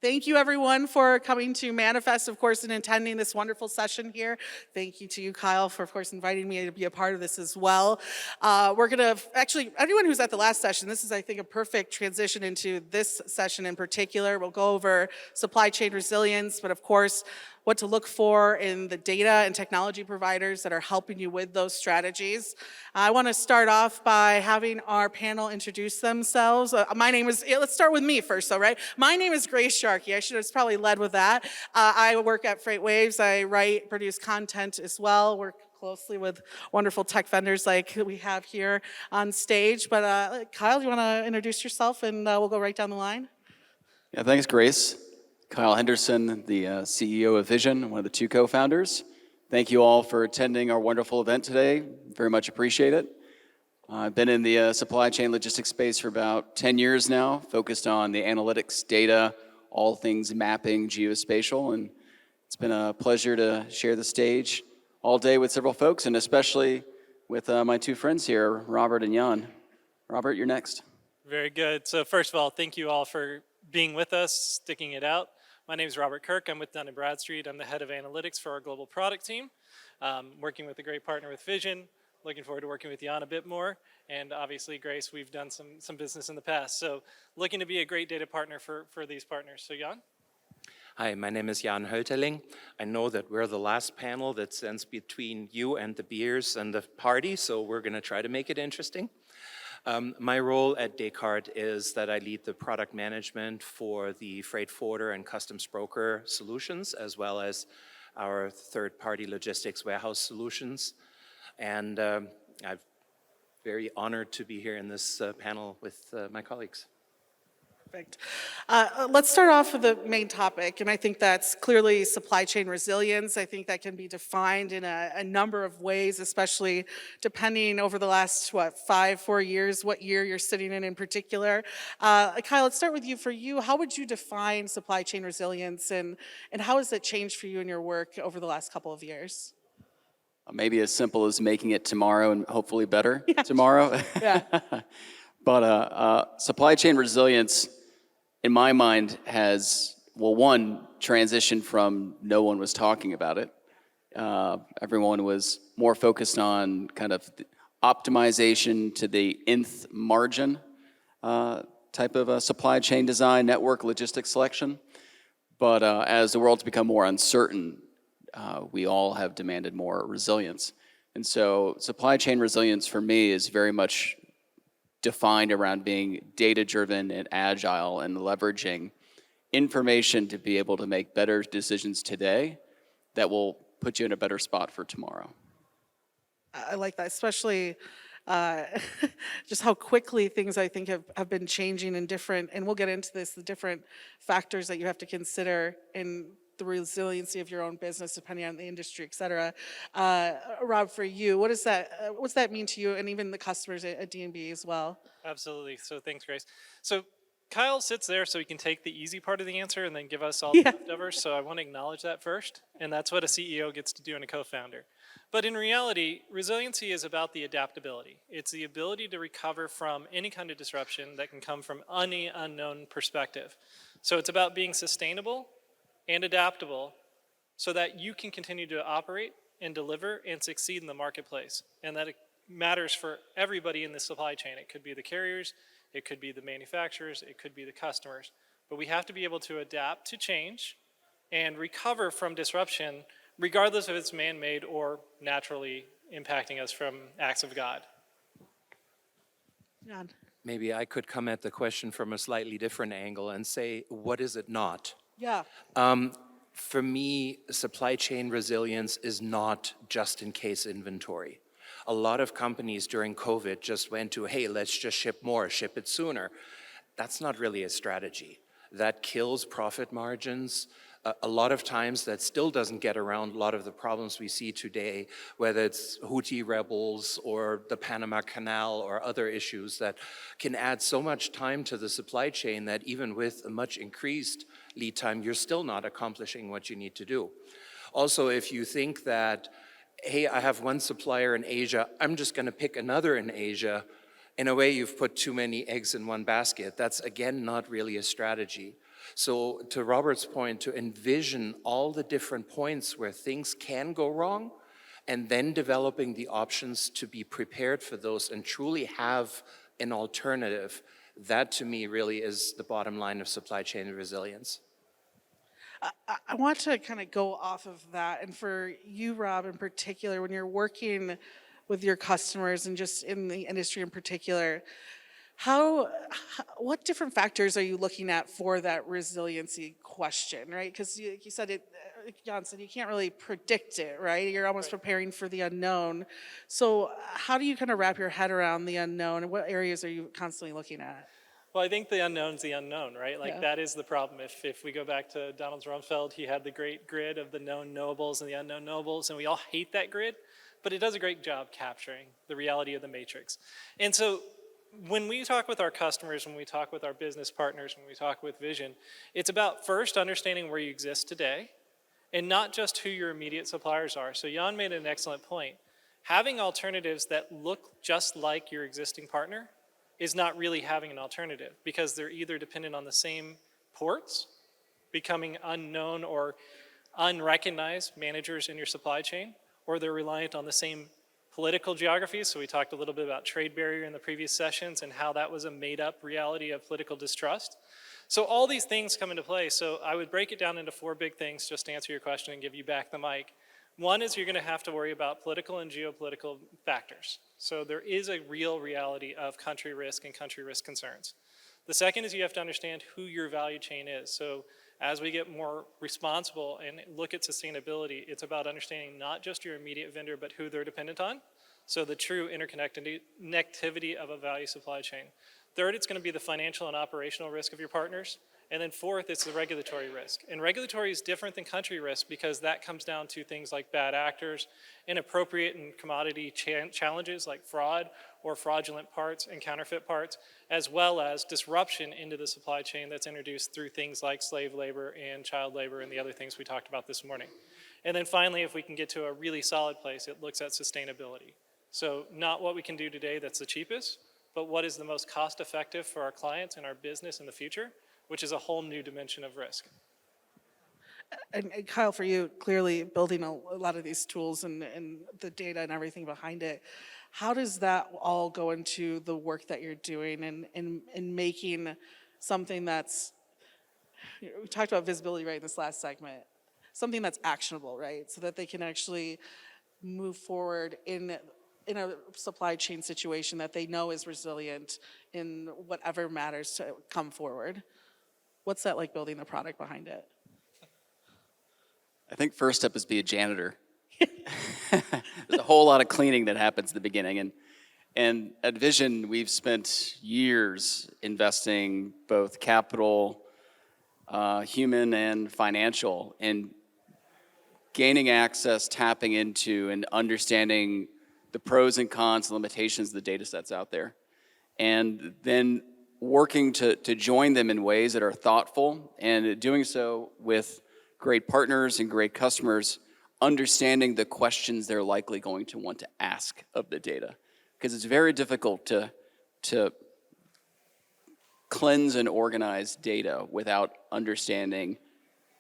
Thank you, everyone, for coming to Manifest, of course, and attending this wonderful session here. Thank you to you, Kyle, for, of course, inviting me to be a part of this as well. We're going to, actually, anyone who's at the last session, this is, I think, a perfect transition into this session in particular. We'll go over supply chain resilience, but, of course, what to look for in the data and technology providers that are helping you with those strategies. I want to start off by having our panel introduce themselves. Let's start with me first, though, right? My name is Grace Sharkey. I should have probably led with that. I work at FreightWaves. I write, produce content as well, work closely with wonderful tech vendors like we have here on stage. But Kyle, do you want to introduce yourself, and we'll go right down the line? Yeah, thanks, Grace. Kyle Henderson, the CEO of Vizion, one of the two co-founders. Thank you all for attending our wonderful event today. Very much appreciate it. I've been in the supply chain logistics space for about 10 years now, focused on the analytics, data, all things mapping, geospatial, and it's been a pleasure to share the stage all day with several folks, and especially with my two friends here, Robert and Jan. Robert, you're next. Very good. So first of all, thank you all for being with us, sticking it out. My name is Robert Kirk. I'm with Bradstreet. I'm the head of analytics for our global product team, working with a great partner with Vizion. Looking forward to working with Jan a bit more. And obviously, Grace, we've done some business in the past. So looking to be a great data partner for these partners. So Jan? Hi, my name is Jan Hoelterling. I know that we're the last panel that stands between you and the beers and the party, so we're going to try to make it interesting. My role at Descartes is that I lead the product management for the freight forwarder and customs broker solutions, as well as our third-party logistics warehouse solutions. And I'm very honored to be here in this panel with my colleagues. Perfect. Let's start off with the main topic, and I think that's clearly supply chain resilience. I think that can be defined in a number of ways, especially depending over the last, 4 years, what year you're sitting in particular. Kyle, let's start with you. For you, how would you define supply chain resilience, and how has it changed for you in your work over the last couple of years? Maybe as simple as making it tomorrow and hopefully better tomorrow. Yeah. But supply chain resilience, in my mind, has, one, transitioned from no one was talking about it. Everyone was more focused on kind of optimization to the nth margin type of a supply chain design, network, logistics selection. But as the world's become more uncertain, we all have demanded more resilience. And so supply chain resilience for me is very much defined around being data-driven and agile and leveraging information to be able to make better decisions today that will put you in a better spot for tomorrow. I like that, especially just how quickly things, I think, have been changing in different, and we'll get into this, the different factors that you have to consider in the resiliency of your own business, depending on the industry, et cetera. Rob, for you, what's that mean to you, and even the customers at D&B as well? Absolutely. So thanks, Grace. So Kyle sits there so he can take the easy part of the answer and then give us all the leftovers. So I want to acknowledge that first. And that's what a CEO gets to do and a co-founder. But in reality, resiliency is about the adaptability. It's the ability to recover from any kind of disruption that can come from any unknown perspective. So it's about being sustainable and adaptable so that you can continue to operate and deliver and succeed in the marketplace. And that it matters for everybody in the supply chain. It could be the carriers, it could be the manufacturers, it could be the customers. But we have to be able to adapt to change and recover from disruption, regardless if it's man-made or naturally impacting us from acts of God. Jan. Maybe I could come at the question from a slightly different angle and say, what is it not? Yeah. For me, supply chain resilience is not just-in-case inventory. A lot of companies during COVID just went to, hey, let's just ship more, ship it sooner. That's not really a strategy. That kills profit margins. A lot of times that still doesn't get around a lot of the problems we see today, whether it's Houthi rebels or the Panama Canal or other issues that can add so much time to the supply chain that even with a much increased lead time, you're still not accomplishing what you need to do. Also, if you think that, hey, I have one supplier in Asia, I'm just going to pick another in Asia, in a way, you've put too many eggs in one basket. That's, again, not really a strategy. So to Robert's point, to envision all the different points where things can go wrong, and then developing the options to be prepared for those and truly have an alternative, that to me really is the bottom line of supply chain resilience. I want to kind of go off of that. And for you, Rob, in particular, when you're working with your customers and just in the industry in particular, what different factors are you looking at for that resiliency question, right? Because you said it, Jan said you can't really predict it, right? You're almost preparing for the unknown. So how do you kind of wrap your head around the unknown, and what areas are you constantly looking at? Well, I think the unknown's the unknown, right? Like Yeah. that is the problem. If we go back to Donald Rumsfeld, he had the great grid of the known knowables and the unknown knowables, and we all hate that grid, but it does a great job capturing the reality of the matrix. And so when we talk with our customers, when we talk with our business partners, when we talk with Vizion, it's about first understanding where you exist today and not just who your immediate suppliers are. So Jan made an excellent point. Having alternatives that look just like your existing partner is not really having an alternative, because they're either dependent on the same ports, becoming unknown or unrecognized managers in your supply chain, or they're reliant on the same political geographies. So we talked a little bit about trade barrier in the previous sessions and how that was a made-up reality of political distrust. So all these things come into play. So I would break it down into 4 big things just to answer your question and give you back the mic. One is you're going to have to worry about political and geopolitical factors. So there is a real reality of country risk and country risk concerns. The second is you have to understand who your value chain is. So as we get more responsible and look at sustainability, it's about understanding not just your immediate vendor, but who they're dependent on. So the true interconnectivity of a value supply chain. Third, it's going to be the financial and operational risk of your partners. And then fourth, it's the regulatory risk. And regulatory is different than country risk because that comes down to things like bad actors, inappropriate and commodity challenges like fraud or fraudulent parts and counterfeit parts, as well as disruption into the supply chain that's introduced through things like slave labor and child labor and the other things we talked about this morning. And then finally, if we can get to a really solid place, it looks at sustainability. So not what we can do today that's the cheapest, but what is the most cost effective for our clients and our business in the future, which is a whole new dimension of risk. And Kyle, for you, clearly building a lot of these tools and the data and everything behind it, how does that all go into the work that you're doing and making something that's, we talked about visibility right in this last segment, something that's actionable, right? So that they can actually move forward in a supply chain situation that they know is resilient in whatever matters to come forward. What's that like building the product behind it? I think first step is be a janitor. There's a whole lot of cleaning that happens at the beginning. And at Vizion, we've spent years investing both capital, human and financial, in gaining access, tapping into, and understanding the pros and cons, limitations of the data sets out there. And then working to join them in ways that are thoughtful, and doing so with great partners and great customers, understanding the questions they're likely going to want to ask of the data. Because it's very difficult to cleanse and organize data without understanding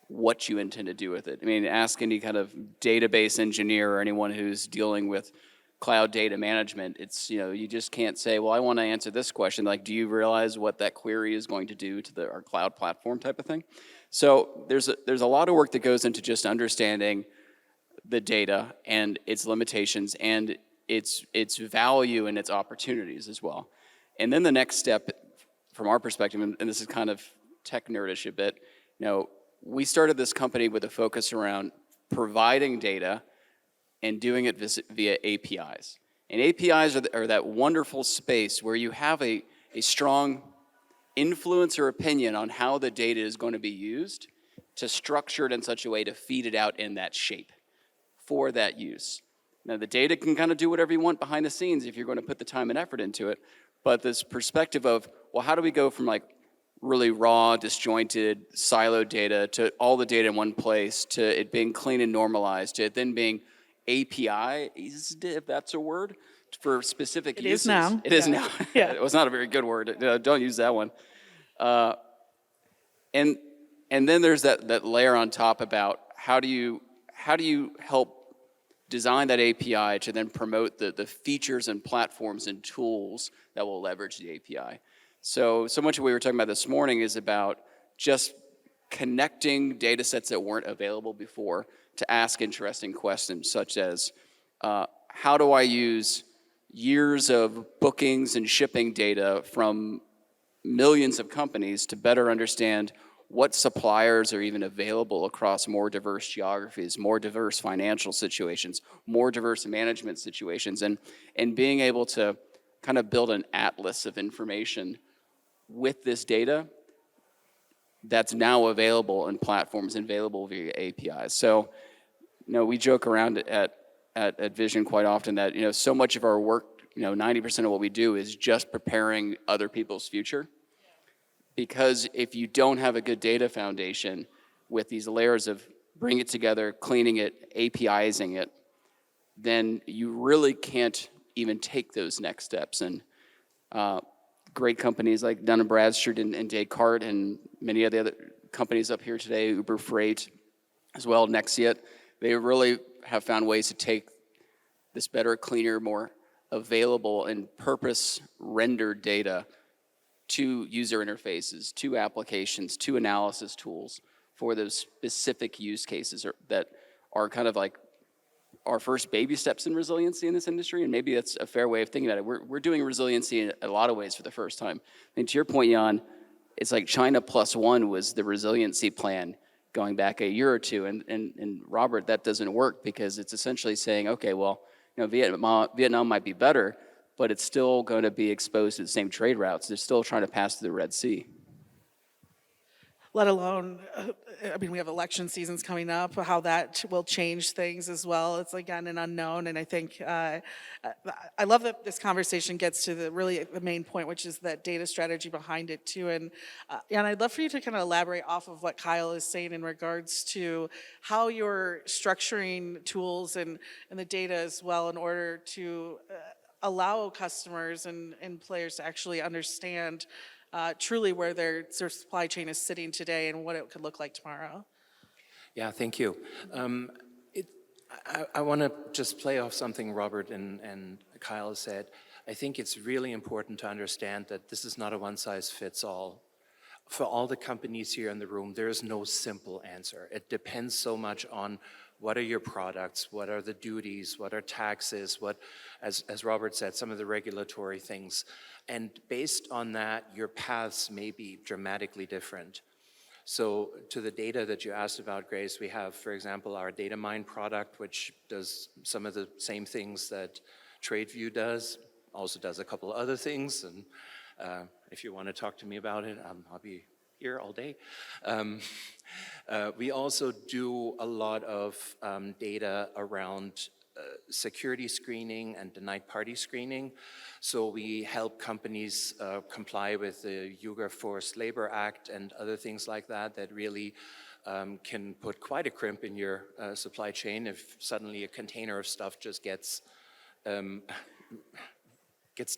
what you intend to do with it. I mean, ask any kind of database engineer or anyone who's dealing with cloud data management. It's, you just can't say, well, I want to answer this question. Like, do you realize what that query is going to do to our cloud platform type of thing? So there's a lot of work that goes into just understanding the data and its limitations and its value and its opportunities as well. And then the next step from our perspective, and this is kind of tech nerdish a bit, we started this company with a focus around providing data and doing it via APIs. And APIs are that wonderful space where you have a strong influence or opinion on how the data is going to be used to structure it in such a way to feed it out in that shape for that use. Now, the data can kind of do whatever you want behind the scenes if you're going to put the time and effort into it, but this perspective of, well, how do we go from like really raw, disjointed, siloed data to all the data in one place, to it being clean and normalized, to it then being API, if that's a word, for specific It uses. is now. It is Yeah. now. Yeah. It was not a very good word. Don't use that one. And then there's that layer on top about how do you help design that API to then promote the features and platforms and tools that will leverage the API. So much of what we were talking about this morning is about just connecting data sets that weren't available before to ask interesting questions such as, how do I use years of bookings and shipping data from millions of companies to better understand what suppliers are even available across more diverse geographies, more diverse financial situations, more diverse management situations, and being able to kind of build an atlas of information with this data that's now available in platforms and available via APIs. So, we joke around at Vizion quite often that, so much of our work, 90% of what we do is just preparing other people's future. Because if you don't have a good data foundation with these layers of bring it together, cleaning it, APIizing it, then you really can't even take those next steps. And great companies like Dun & Bradstreet and Descartes and many of the other companies up here today, Uber Freight, as well, Nexiot, they really have found ways to take this better, cleaner, more available and purpose-rendered data to user interfaces, to applications, to analysis tools for those specific use cases that are kind of like our first baby steps in resiliency in this industry, and maybe that's a fair way of thinking about it. We're doing resiliency in a lot of ways for the first time. And to your point, Jan, it's like China plus one was the resiliency plan going back a year or two, and Robert, that doesn't work because it's essentially saying, okay, well, Vietnam might be better, but it's still going to be exposed to the same trade routes. They're still trying to pass through the Red Sea. Let alone, we have election seasons coming up, how that will change things as well. It's, again, an unknown, and I think I love that this conversation gets to the main point, which is that data strategy behind it, too. And I'd love for you to kind of elaborate off of what Kyle is saying in regards to how you're structuring tools and the data as well in order to allow customers and players to actually understand truly where their supply chain is sitting today and what it could look like tomorrow. Yeah, thank you. I want to just play off something Robert and Kyle said. I think it's really important to understand that this is not a one-size-fits-all. For all the companies here in the room, there is no simple answer. It depends so much on what are your products, what are the duties, what are taxes, what, as Robert said, some of the regulatory things. And based on that, your paths may be dramatically different. So to the data that you asked about, Grace, we have, for example, our data mine product, which does some of the same things that TradeView does, also does a couple other things. And if you want to talk to me about it, I'll be here all day. We also do a lot of data around security screening and denied party screening. So we help companies comply with the Uyghur Forced Labor Act and other things like that that really can put quite a crimp in your supply chain if suddenly a container of stuff just gets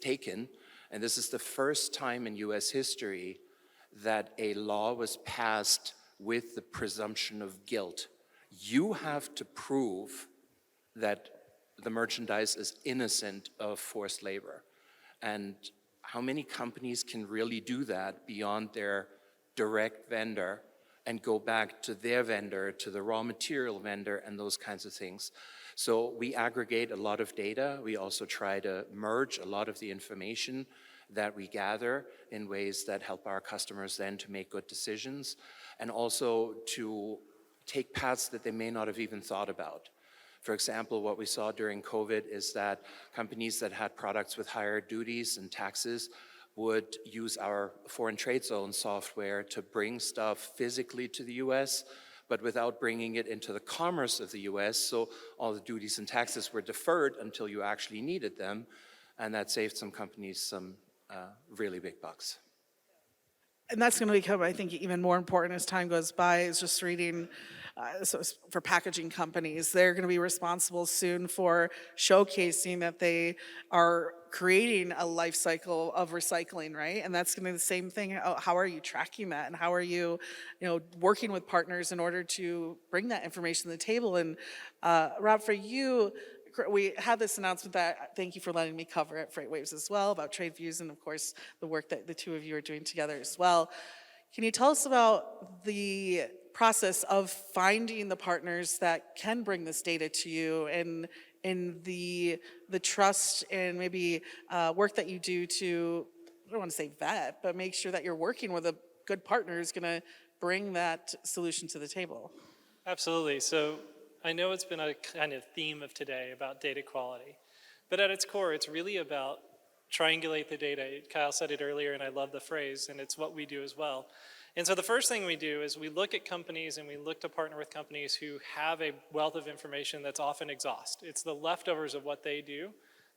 taken. And this is the first time in US history that a law was passed with the presumption of guilt. You have to prove that the merchandise is innocent of forced labor. And how many companies can really do that beyond their direct vendor and go back to their vendor, to the raw material vendor, and those kinds of things? So we aggregate a lot of data. We also try to merge a lot of the information that we gather in ways that help our customers then to make good decisions, and also to take paths that they may not have even thought about. For example, what we saw during COVID is that companies that had products with higher duties and taxes would use our foreign trade zone software to bring stuff physically to the US, but without bringing it into the commerce of the US, so all the duties and taxes were deferred until you actually needed them, and that saved some companies some really big bucks. And that's going to become, I think, even more important as time goes by. Is just reading for packaging companies. They're going to be responsible soon for showcasing that they are creating a life cycle of recycling, right? And that's going to be the same thing. How are you tracking that, and how are you, working with partners in order to bring that information to the table? And Rob, for you, we had this announcement that thank you for letting me cover at FreightWaves as well about trade views, and of course the work that the two of you are doing together as well. Can you tell us about the process of finding the partners that can bring this data to you, and in the trust and maybe work that you do to, I don't want to say vet, but make sure that you're working with a good partner who's going to bring that solution to the table? Absolutely. So I know it's been a kind of theme of today about data quality, but at its core, it's really about triangulate the data. Kyle said it earlier, and I love the phrase, and it's what we do as well. And so the first thing we do is we look at companies, and we look to partner with companies who have a wealth of information that's often exhaust. It's the leftovers of what they do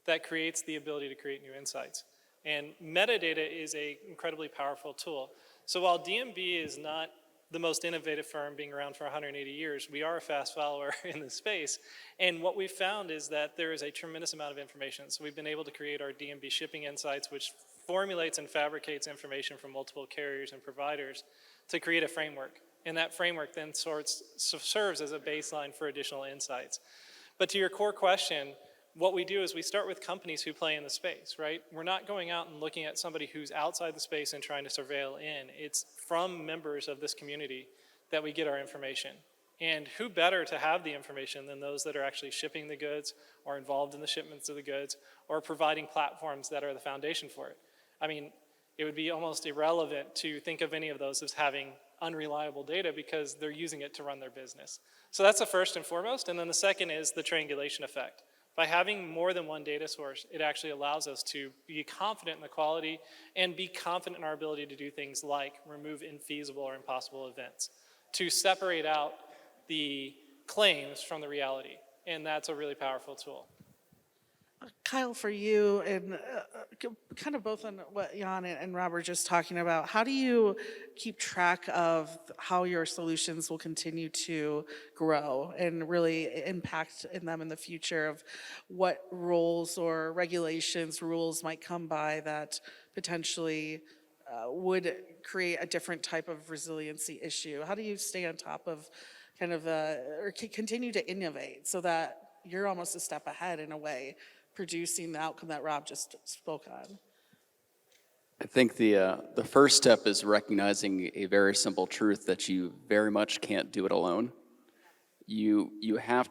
that creates the ability to create new insights. And metadata is an incredibly powerful tool. So while DMB is not the most innovative firm, being around for 180 years, we are a fast follower in the space. And what we've found is that there is a tremendous amount of information. So we've been able to create our DMB shipping insights, which formulates and fabricates information from multiple carriers and providers to create a framework. And that framework then serves as a baseline for additional insights. But to your core question, what we do is we start with companies who play in the space, right? We're not going out and looking at somebody who's outside the space and trying to surveil in. It's from members of this community that we get our information. And who better to have the information than those that are actually shipping the goods or involved in the shipments of the goods or providing platforms that are the foundation for it. I mean, it would be almost irrelevant to think of any of those as having unreliable data because they're using it to run their business. So that's the first and foremost. And then the second is the triangulation effect. By having more than one data source, it actually allows us to be confident in the quality and be confident in our ability to do things like remove infeasible or impossible events, to separate out the claims from the reality. And that's a really powerful tool. Kyle, for you, and kind of both on what Jan and Rob were just talking about, how do you keep track of how your solutions will continue to grow and really impact in them in the future, of what roles or regulations, rules might come by that potentially would create a different type of resiliency issue? How do you stay on top of kind of, or continue to innovate so that you're almost a step ahead in a way, producing the outcome that Rob just spoke on? I think the first step is recognizing a very simple truth that you very much can't do it alone. You have,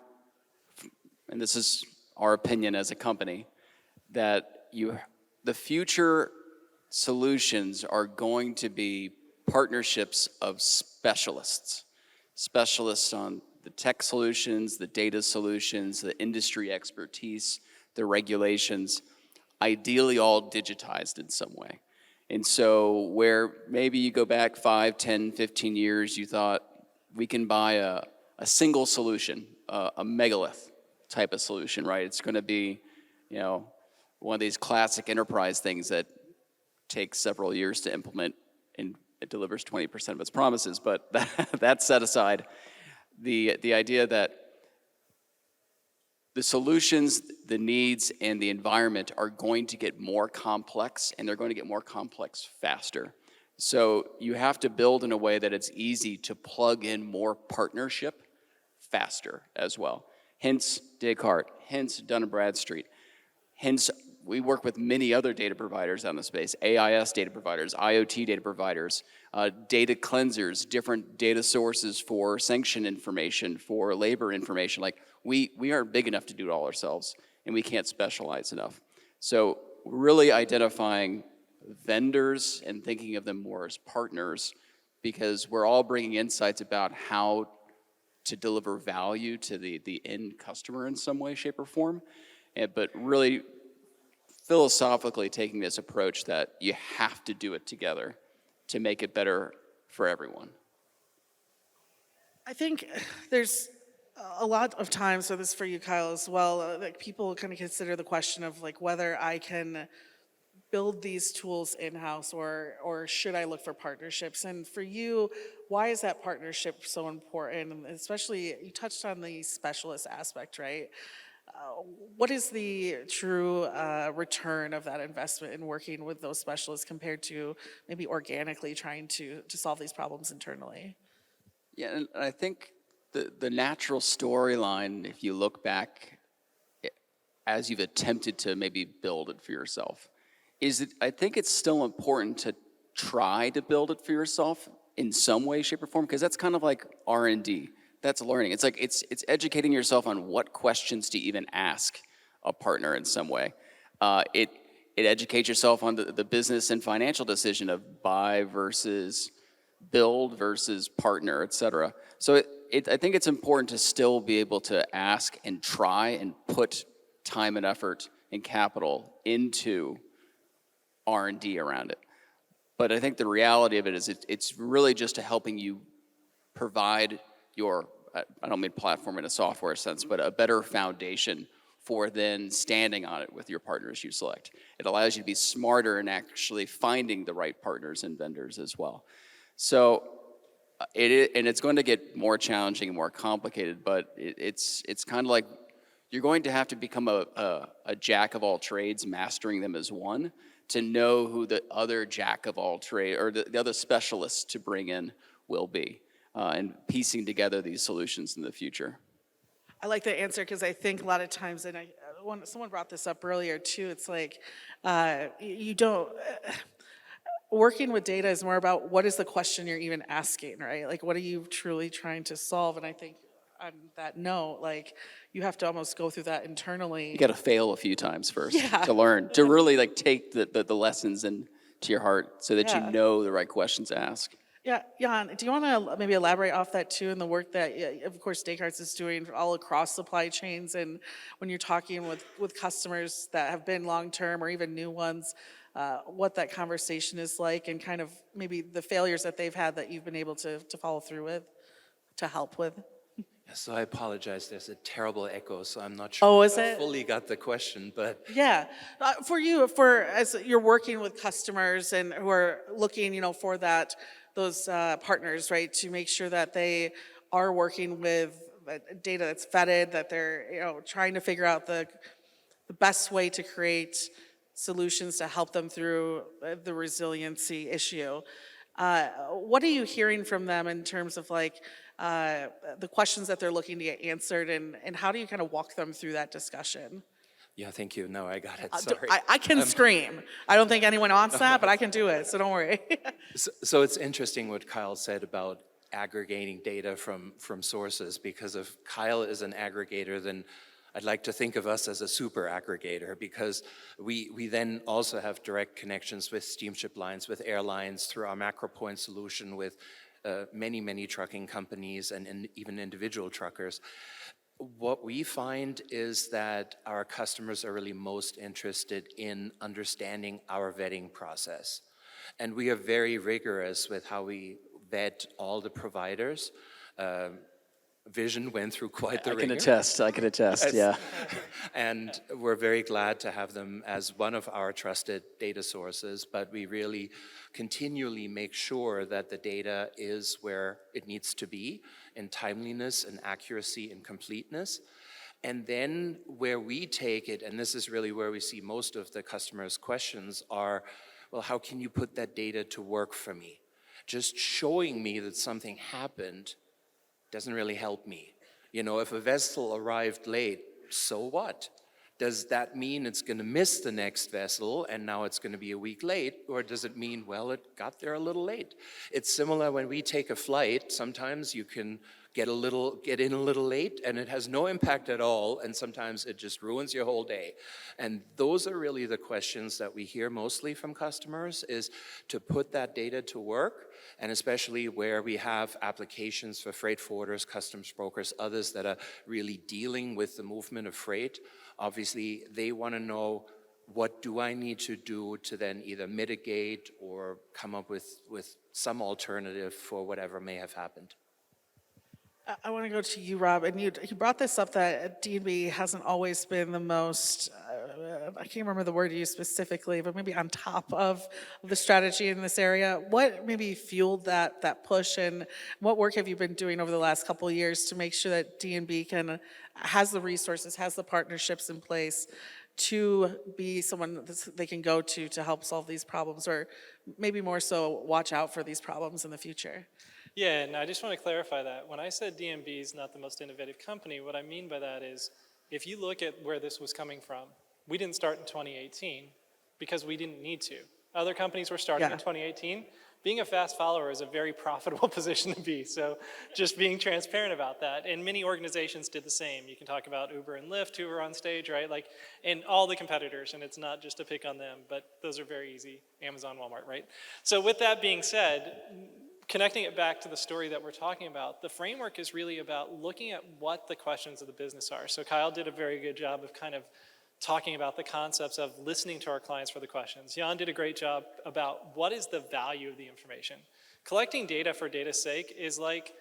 and this is our opinion as a company, that the future solutions are going to be partnerships of specialists on the tech solutions, the data solutions, the industry expertise, the regulations, ideally all digitized in some way. And so where maybe you go back 5, 10, 15 years, you thought we can buy a single solution, a megalith type of solution, right? It's going to be, one of these classic enterprise things that takes several years to implement and it delivers 20% of its promises. But that set aside, the idea that the solutions, the needs, and the environment are going to get more complex, and they're going to get more complex faster. So you have to build in a way that it's easy to plug in more partnership faster as well. Hence Descartes, hence Dun & Bradstreet, hence we work with many other data providers out in the space, AIS data providers, IoT data providers, data cleansers, different data sources for sanction information, for labor information. Like we aren't big enough to do it all ourselves, and we can't specialize enough. So really identifying vendors and thinking of them more as partners, because we're all bringing insights about how to deliver value to the end customer in some way, shape, or form. But really philosophically taking this approach that you have to do it together to make it better for everyone. I think there's a lot of times, so this is for you, Kyle, as well, like people kind of consider the question of like whether I can build these tools in-house, or should I look for partnerships? And for you, why is that partnership so important? And especially, you touched on the specialist aspect, right? What is the true return of that investment in working with those specialists compared to maybe organically trying to solve these problems internally? Yeah, and I think the natural storyline, if you look back as you've attempted to maybe build it for yourself, is that I think it's still important to try to build it for yourself in some way, shape, or form, because that's kind of like R&D. That's learning. It's like it's educating yourself on what questions to even ask a partner in some way. It educates yourself on the business and financial decision of buy versus build versus partner, et cetera. So I think it's important to still be able to ask and try and put time and effort and capital into R&D around it. But I think the reality of it is it's really just helping you provide your, I don't mean platform in a software sense, but a better foundation for then standing on it with your partners you select. It allows you to be smarter in actually finding the right partners and vendors as well. So it's going to get more challenging and more complicated, but it's kind of like you're going to have to become a jack of all trades, mastering them as one, to know who the other jack of all trade or the other specialists to bring in will be, and piecing together these solutions in the future. I like that answer because I think a lot of times, and someone brought this up earlier too, it's like you don't, working with data is more about what is the question you're even asking, right? Like, what are you truly trying to solve? And I think on that note, like, you have to almost go through that internally. You got to fail a few times first Yeah. to learn, to really like take the lessons into your heart so that Yeah. you know the right questions to ask. Yeah, Jan, do you want to maybe elaborate off that too, and the work that, of course, Descartes is doing all across supply chains, and when you're talking with customers that have been long-term or even new ones, what that conversation is like, and kind of maybe the failures that they've had that you've been able to follow through with, to help with? So I apologize, there's a terrible echo, so I'm not sure Oh, is I it? fully got the question, but Yeah, for you, as you're working with customers and who are looking, for those partners, right, to make sure that they are working with data that's vetted, that they're, trying to figure out the best way to create solutions to help them through the resiliency issue. What are you hearing from them in terms of like the questions that they're looking to get answered, and how do you kind of walk them through that discussion? yeah, thank you. No, I got it, sorry. I can scream. I don't think anyone wants that, but I can do it, so don't worry. So it's interesting what Kyle said about aggregating data from sources, because if Kyle is an aggregator, then I'd like to think of us as a super aggregator, because we then also have direct connections with steamship lines, with airlines, through our MacroPoint solution with many trucking companies and even individual truckers. What we find is that our customers are really most interested in understanding our vetting process. And we are very rigorous with how we vet all the providers. Vizion went through quite the rigor. I can attest, yeah. And we're very glad to have them as one of our trusted data sources, but we really continually make sure that the data is where it needs to be in timeliness and accuracy and completeness. And then where we take it, and this is really where we see most of the customers' questions are, well, how can you put that data to work for me? Just showing me that something happened doesn't really help me. If a vessel arrived late, so what? Does that mean it's going to miss the next vessel and now it's going to be a week late? Or does it mean, well, it got there a little late? It's similar when we take a flight. Sometimes you can get in a little late and it has no impact at all, and sometimes it just ruins your whole day. And those are really the questions that we hear mostly from customers, is to put that data to work, and especially where we have applications for freight forwarders, customs brokers, others that are really dealing with the movement of freight. Obviously, they want to know, what do I need to do to then either mitigate or come up with some alternative for whatever may have happened. I want to go to you, Rob, and you brought this up that D&B hasn't always been the most I can't remember the word you used specifically, but maybe on top of the strategy in this area. What maybe fueled that push, and what work have you been doing over the last couple of years to make sure that D&B has the resources, has the partnerships in place to be someone that they can go to help solve these problems, or maybe more so watch out for these problems in the future? Yeah, and I just want to clarify that. When I said DMB is not the most innovative company, what I mean by that is if you look at where this was coming from, we didn't start in 2018 because we didn't need to. Other companies were starting in 2018. Being a fast follower is a very profitable position to be, so just being transparent about that. And many organizations did the same. You can talk about Uber and Lyft who were on stage, right? Like, and all the competitors, and it's not just a pick on them, but those are very easy. Amazon, Walmart, right? So with that being said, connecting it back to the story that we're talking about, the framework is really about looking at what the questions of the business are. So Kyle did a very good job of kind of talking about the concepts of listening to our clients for the questions. Jan did a great job about what is the value of the information. Collecting data for data's sake is like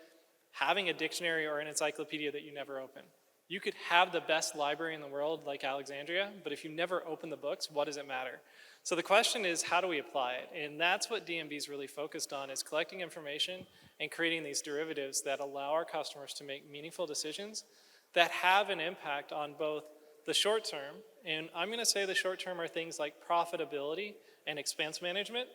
having a dictionary or an encyclopedia that you never open. You could have the best library in the world like Alexandria, but if you never open the books, what does it matter? So the question is, how do we apply it? And that's what DMB is really focused on, is collecting information and creating these derivatives that allow our customers to make meaningful decisions that have an impact on both the short term, and I'm going to say the short term are things like profitability and expense management,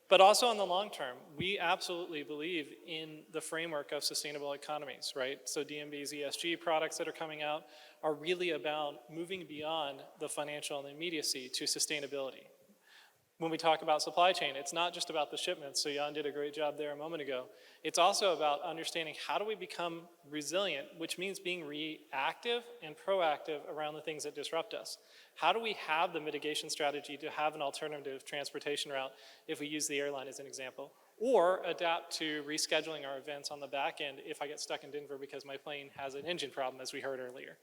but also on the long term. We absolutely believe in the framework of sustainable economies, right? So DMB's ESG products that are coming out are really about moving beyond the financial and the immediacy to sustainability. When we talk about supply chain, it's not just about the shipments, so Jan did a great job there a moment ago. It's also about understanding how do we become resilient, which means being reactive and proactive around the things that disrupt us. How do we have the mitigation strategy to have an alternative transportation route if we use the airline as an example? Or adapt to rescheduling our events on the back end if I get stuck in Denver because my plane has an engine problem, as we heard earlier.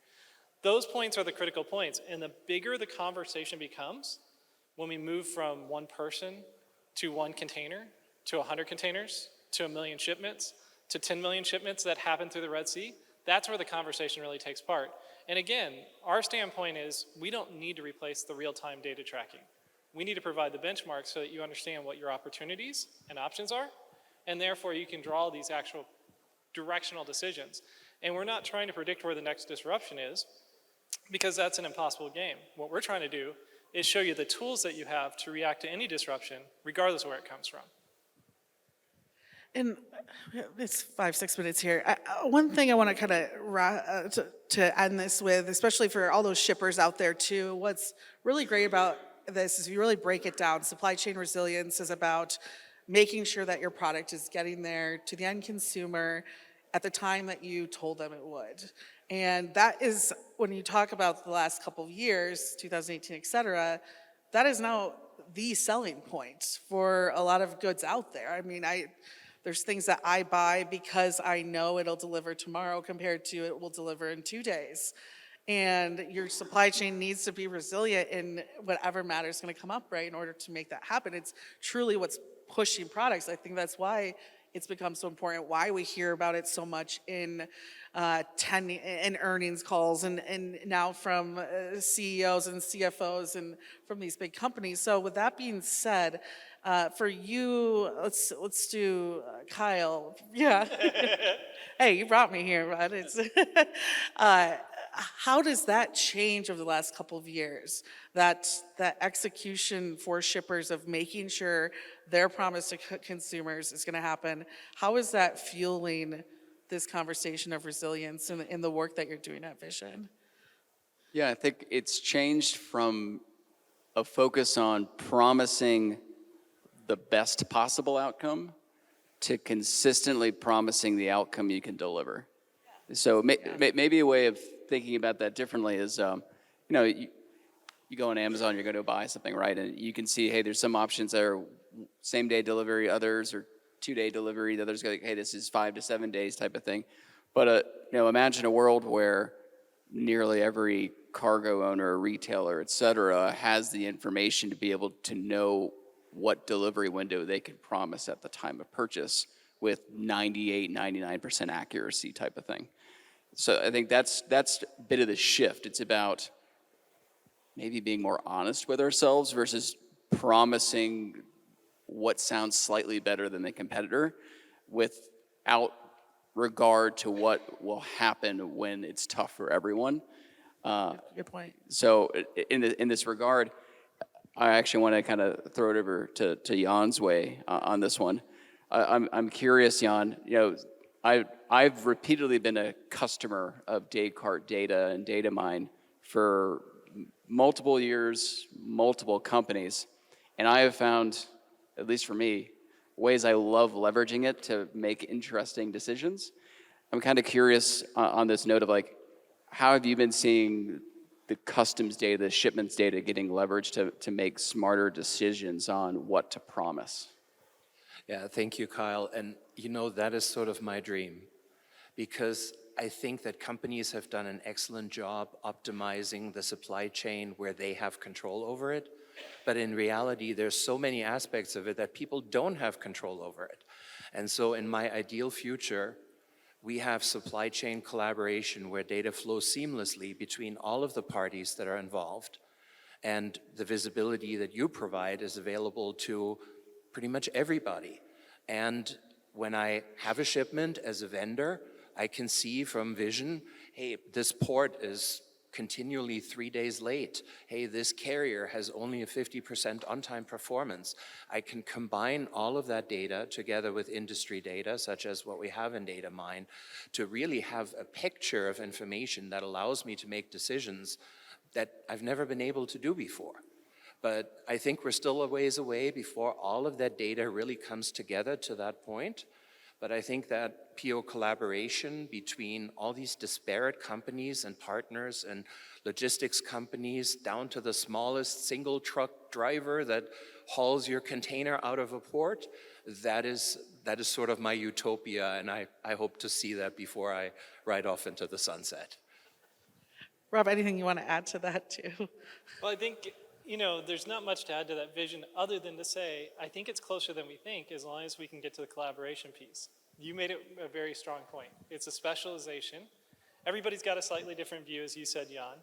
Those points are the critical points, and the bigger the conversation becomes, when we move from one person to one container, to 100 containers, to 1 million shipments, to 10 million shipments that happen through the Red Sea, that's where the conversation really takes part. And again, our standpoint is we don't need to replace the real-time data tracking. We need to provide the benchmarks so that you understand what your opportunities and options are, and therefore you can draw these actual directional decisions. And we're not trying to predict where the next disruption is, because that's an impossible game. What we're trying to do is show you the tools that you have to react to any disruption, regardless of where it comes from. And it's 5-6 minutes here. One thing I want to kind of to end this with, especially for all those shippers out there too, what's really great about this is if you really break it down, supply chain resilience is about making sure that your product is getting there to the end consumer at the time that you told them it would. And that is, when you talk about the last couple of years, 2018, et cetera, that is now the selling point for a lot of goods out there. I mean, there's things that I buy because I know it'll deliver tomorrow compared to it will deliver in 2 days. And your supply chain needs to be resilient in whatever matter is going to come up, right, in order to make that happen. It's truly what's pushing products. I think that's why it's become so important, why we hear about it so much in earnings calls and now from CEOs and CFOs and from these big companies. So with that being said, for you, let's do Kyle. Yeah. Hey, you brought me here, bud. It's how does that change over the last couple of years? That execution for shippers of making sure their promise to consumers is going to happen. How is that fueling this conversation of resilience in the work that you're doing at Vizion? Yeah, I think it's changed from a focus on promising the best possible outcome to consistently promising the outcome you can deliver. So maybe a way of thinking about that differently is, you go on Amazon, you're going to buy something, right? And you can see, hey, there's some options that are same-day delivery, others are 2-day delivery, the others go, hey, this is 5 to 7 days type of thing. But imagine a world where nearly every cargo owner, retailer, et cetera, has the information to be able to know what delivery window they can promise at the time of purchase with 98, 99% accuracy type of thing. So I think that's a bit of the shift. It's about maybe being more honest with ourselves versus promising what sounds slightly better than the competitor without regard to what will happen when it's tough for everyone. Good point. So in this regard, I actually want to kind of throw it over to Jan's way on this one. I'm curious, Jan. I've repeatedly been a customer of Descartes data and data mine for multiple years, multiple companies, and I have found, at least for me, ways I love leveraging it to make interesting decisions. I'm kind of curious on this note of like, how have you been seeing the customs data, the shipments data getting leveraged to make smarter decisions on what to promise? Yeah, thank you, Kyle. And that is sort of my dream, because I think that companies have done an excellent job optimizing the supply chain where they have control over it. But in reality, there's so many aspects of it that people don't have control over it. And so in my ideal future, we have supply chain collaboration where data flows seamlessly between all of the parties that are involved. And the visibility that you provide is available to pretty much everybody. And when I have a shipment as a vendor, I can see from Vizion, hey, this port is continually 3 days late. Hey, this carrier has only a 50% on-time performance. I can combine all of that data together with industry data, such as what we have in Data Mine, to really have a picture of information that allows me to make decisions that I've never been able to do before. But I think we're still a ways away before all of that data really comes together to that point. But I think that PO collaboration between all these disparate companies and partners and logistics companies down to the smallest single truck driver that hauls your container out of a port, that is sort of my utopia, and I hope to see that before I ride off into the sunset. Rob, anything you want to add to that too? Well, I think, there's not much to add to that vision other than to say, I think it's closer than we think as long as we can get to the collaboration piece. You made it a very strong point. It's a specialization. Everybody's got a slightly different view, as you said, Jan.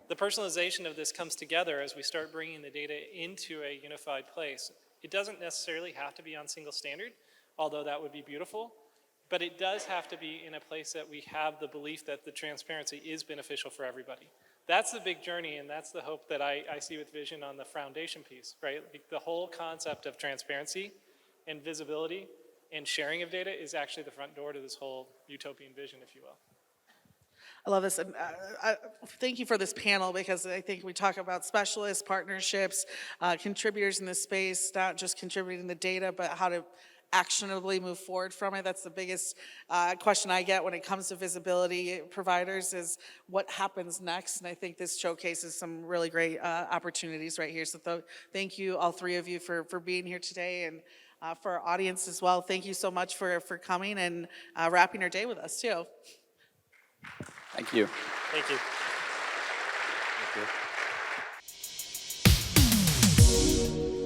The personalization of this comes together as we start bringing the data into a unified place. It doesn't necessarily have to be on single standard, although that would be beautiful, but it does have to be in a place that we have the belief that the transparency is beneficial for everybody. That's the big journey, and that's the hope that I see with Vizion on the foundation piece, right? The whole concept of transparency and visibility and sharing of data is actually the front door to this whole utopian vision, if you will. I love this, and thank you for this panel, because I think we talk about specialists, partnerships, contributors in this space, not just contributing the data, but how to actionably move forward from it. That's the biggest question I get when it comes to visibility providers is what happens next, and I think this showcases some really great opportunities right here. So thank you, all three of you, for being here today, and for our audience as well. Thank you so much for coming and wrapping our day with us too. Thank you. Thank you. Thank you.